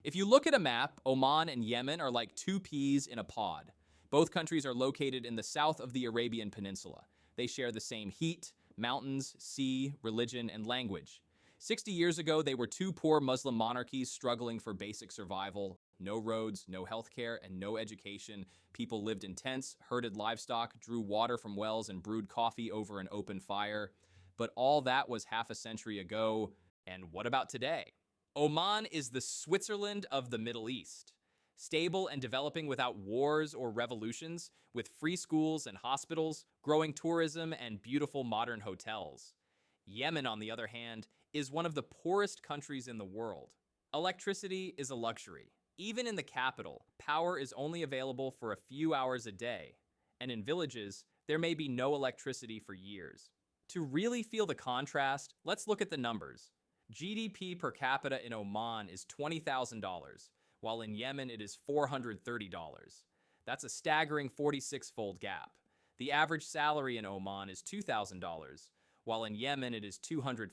If you look at a map, Oman and Yemen are like two peas in a pod. Both countries are located in the south of the Arabian Peninsula. They share the same heat, mountains, sea, religion, and language. 60 years ago, they were two poor Muslim monarchies struggling for basic survival. No roads, no healthcare, and no education. People lived in tents, herded livestock, drew water from wells, and brewed coffee over an open fire. But all that was half a century ago. And what about today? Oman is the Switzerland of the Middle East. Stable and developing without wars or revolutions, with free schools and hospitals, growing tourism, and beautiful modern hotels. Yemen, on the other hand, is one of the poorest countries in the world. Electricity is a luxury. Even in the capital, power is only available for a few hours a day, and in villages, there may be no electricity for years. To really feel the contrast, let's look at the numbers. GDP per capita in Oman is $20,000, while in Yemen it is $430. That's a staggering 46-fold gap. The average salary in Oman is $2,000, while in Yemen it is $215.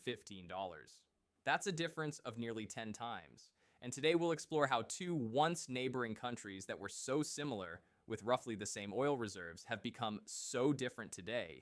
That's a difference of nearly 10 times. And today we'll explore how two once neighboring countries that were so similar, with roughly the same oil reserves, have become so different today.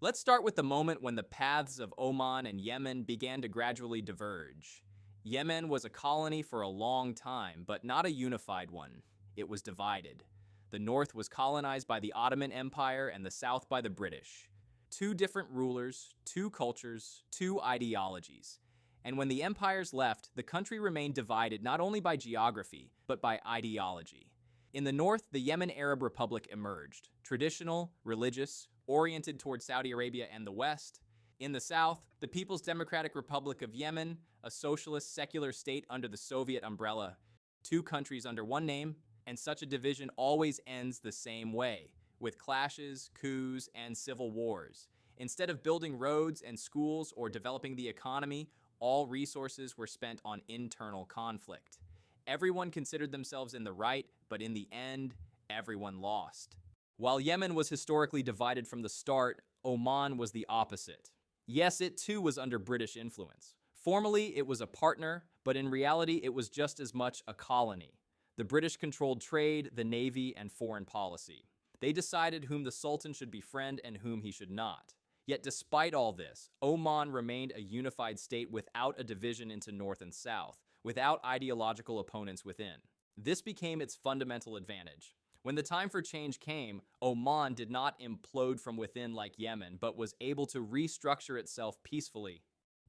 Let's start with the moment when the paths of Oman and Yemen began to gradually diverge. Yemen was a colony for a long time, but not a unified one. It was divided. The north was colonized by the Ottoman Empire and the south by the British. Two different rulers, two cultures, two ideologies. And when the empires left, the country remained divided not only by geography, but by ideology. In the north, the Yemen Arab Republic emerged, traditional, religious, oriented toward Saudi Arabia and the West. In the south, the People's Democratic Republic of Yemen, a socialist secular state under the Soviet umbrella. Two countries under one name, and such a division always ends the same way, with clashes, coups, and civil wars. Instead of building roads and schools or developing the economy, all resources were spent on internal conflict. Everyone considered themselves in the right, but in the end, everyone lost. While Yemen was historically divided from the start, Oman was the opposite. Yes, it too was under British influence. Formally, it was a partner, but in reality, it was just as much a colony. The British controlled trade, the navy, and foreign policy. They decided whom the Sultan should befriend and whom he should not. Yet despite all this, Oman remained a unified state without a division into north and south, without ideological opponents within. This became its fundamental advantage. When the time for change came, Oman did not implode from within like Yemen, but was able to restructure itself peacefully.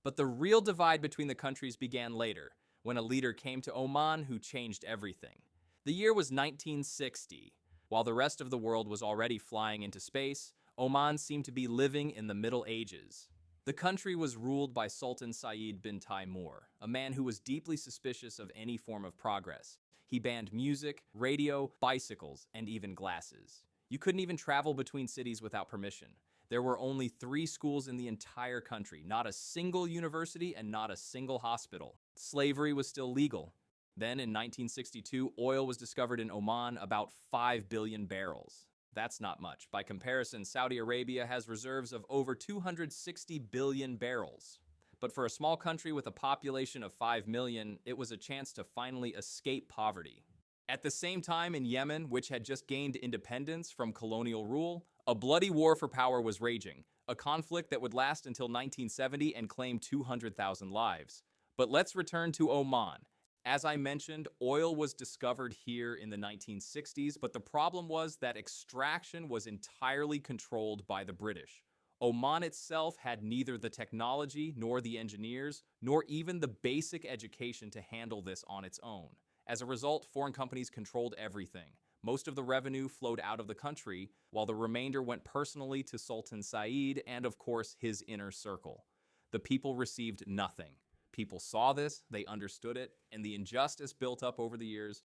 But the real divide between the countries began later, when a leader came to Oman who changed everything. The year was 1960. While the rest of the world was already flying into space, Oman seemed to be living in the Middle Ages. The country was ruled by Sultan Saeed bin Taimur, a man who was deeply suspicious of any form of progress. He banned music, radio, bicycles, and even glasses. You couldn't even travel between cities without permission. There were only 3 schools in the entire country, not a single university and not a single hospital. Slavery was still legal. Then in 1962, oil was discovered in Oman, about 5 billion barrels. That's not much. By comparison, Saudi Arabia has reserves of over 260 billion barrels. But for a small country with a population of 5 million, it was a chance to finally escape poverty. At the same time in Yemen, which had just gained independence from colonial rule, a bloody war for power was raging, a conflict that would last until 1970 and claim 200,000 lives. But let's return to Oman. As I mentioned, oil was discovered here in the 1960s, but the problem was that extraction was entirely controlled by the British. Oman itself had neither the technology, nor the engineers, nor even the basic education to handle this on its own. As a result, foreign companies controlled everything. Most of the revenue flowed out of the country, while the remainder went personally to Sultan Saeed and, of course, his inner circle. The people received nothing. People saw this, they understood it, and the injustice built up over the years.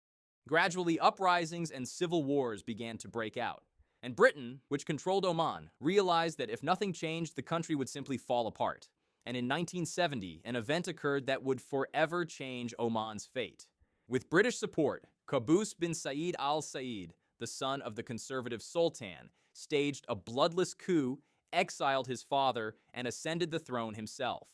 Gradually, uprisings and civil wars began to break out. And Britain, which controlled Oman, realized that if nothing changed, the country would simply fall apart. And in 1970, an event occurred that would forever change Oman's fate. With British support, Qaboos bin Said al Said, the son of the conservative Sultan, staged a bloodless coup, exiled his father, and ascended the throne himself.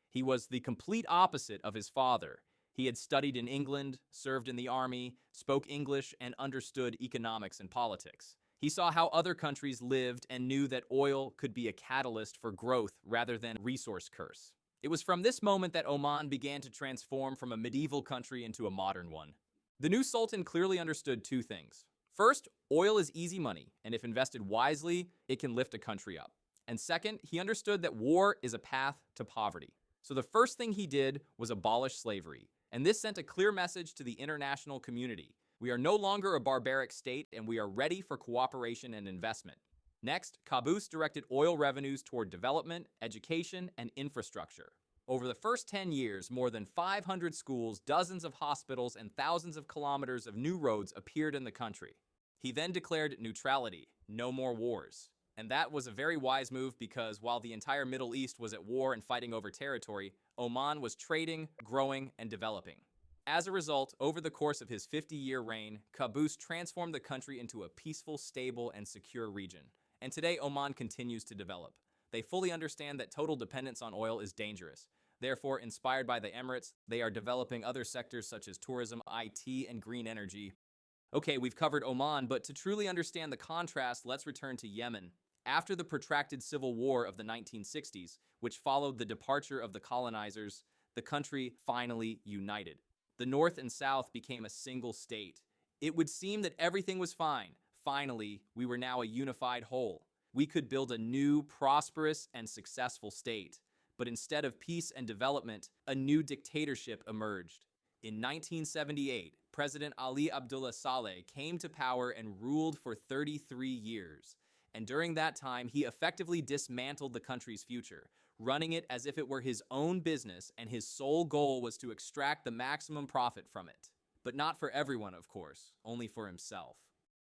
He was the complete opposite of his father. He had studied in England, served in the army, spoke English, and understood economics and politics. He saw how other countries lived and knew that oil could be a catalyst for growth rather than a resource curse. It was from this moment that Oman began to transform from a medieval country into a modern one. The new sultan clearly understood two things. First, oil is easy money, and if invested wisely, it can lift a country up. And second, he understood that war is a path to poverty. So the first thing he did was abolish slavery, and this sent a clear message to the international community. We are no longer a barbaric state, and we are ready for cooperation and investment. Next, Qaboos directed oil revenues toward development, education, and infrastructure. Over the first 10 years, more than 500 schools, dozens of hospitals, and thousands of kilometers of new roads appeared in the country. He then declared neutrality, no more wars. And that was a very wise move because while the entire Middle East was at war and fighting over territory, Oman was trading, growing, and developing. As a result, over the course of his 50-year reign, Qaboos transformed the country into a peaceful, stable, and secure region. And today, Oman continues to develop. They fully understand that total dependence on oil is dangerous. Therefore, inspired by the Emirates, they are developing other sectors such as tourism, IT, and green energy. Okay, we've covered Oman, but to truly understand the contrast, let's return to Yemen. After the protracted civil war of the 1960s, which followed the departure of the colonizers, the country finally united. The North and South became a single state. It would seem that everything was fine. Finally, we were now a unified whole. We could build a new, prosperous, and successful state. But instead of peace and development, a new dictatorship emerged. In 1978, President Ali Abdullah Saleh came to power and ruled for 33 years. And during that time, he effectively dismantled the country's future, running it as if it were his own business, and his sole goal was to extract the maximum profit from it. But not for everyone, of course, only for himself.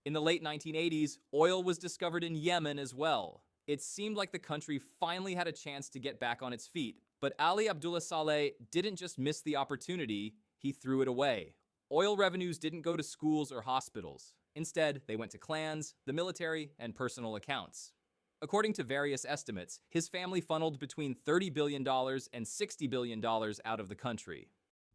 In the late 1980s, oil was discovered in Yemen as well. It seemed like the country finally had a chance to get back on its feet. But Ali Abdullah Saleh didn't just miss the opportunity, he threw it away. Oil revenues didn't go to schools or hospitals. Instead, they went to clans, the military, and personal accounts. According to various estimates, his family funneled between $30 billion and $60 billion out of the country.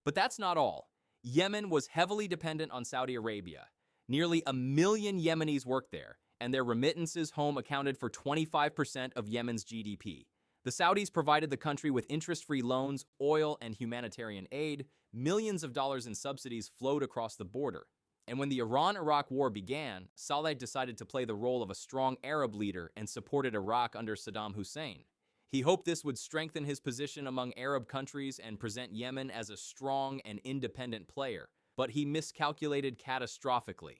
But that's not all. Yemen was heavily dependent on Saudi Arabia. Nearly 1 million Yemenis worked there, and their remittances home accounted for 25% of Yemen's GDP. The Saudis provided the country with interest-free loans, oil, and humanitarian aid. Millions of dollars in subsidies flowed across the border. And when the Iran-Iraq War began, Saleh decided to play the role of a strong Arab leader and supported Iraq under Saddam Hussein. He hoped this would strengthen his position among Arab countries and present Yemen as a strong and independent player. But he miscalculated catastrophically.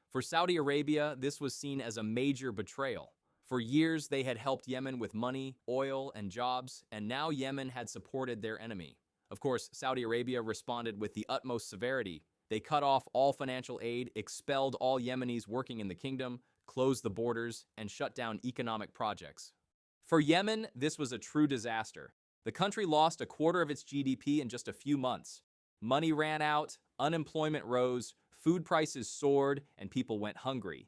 For Saudi Arabia, this was seen as a major betrayal. For years, they had helped Yemen with money, oil, and jobs, and now Yemen had supported their enemy. Of course, Saudi Arabia responded with the utmost severity. They cut off all financial aid, expelled all Yemenis working in the kingdom, closed the borders, and shut down economic projects. For Yemen, this was a true disaster. The country lost a quarter of its GDP in just a few months. Money ran out, unemployment rose, food prices soared, and people went hungry.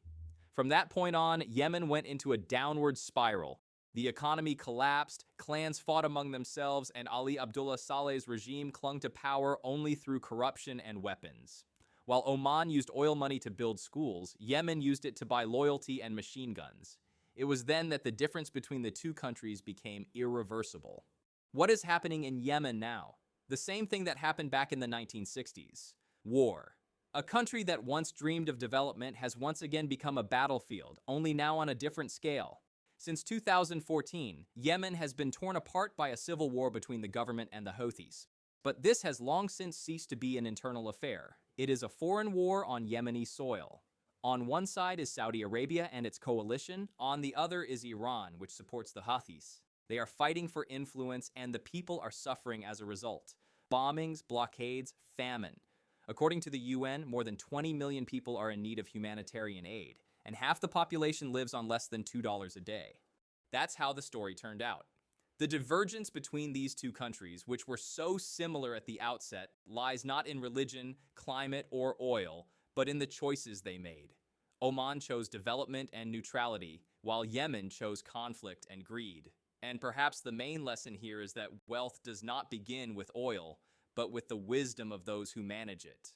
From that point on, Yemen went into a downward spiral. The economy collapsed, clans fought among themselves, and Ali Abdullah Saleh's regime clung to power only through corruption and weapons. While Oman used oil money to build schools, Yemen used it to buy loyalty and machine guns. It was then that the difference between the two countries became irreversible. What is happening in Yemen now? The same thing that happened back in the 1960s. War. A country that once dreamed of development has once again become a battlefield, only now on a different scale. Since 2014, Yemen has been torn apart by a civil war between the government and the Houthis. But this has long since ceased to be an internal affair. It is a foreign war on Yemeni soil. On one side is Saudi Arabia and its coalition, on the other is Iran, which supports the Houthis. They are fighting for influence, and the people are suffering as a result. Bombings, blockades, famine. According to the UN, more than 20 million people are in need of humanitarian aid, and half the population lives on less than $2 a day. That's how the story turned out. The divergence between these two countries, which were so similar at the outset, lies not in religion, climate, or oil, but in the choices they made. Oman chose development and neutrality, while Yemen chose conflict and greed. And perhaps the main lesson here is that wealth does not begin with oil, but with the wisdom of those who manage it.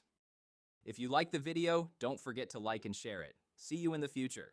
If you like the video, don't forget to like and share it. See you in the future.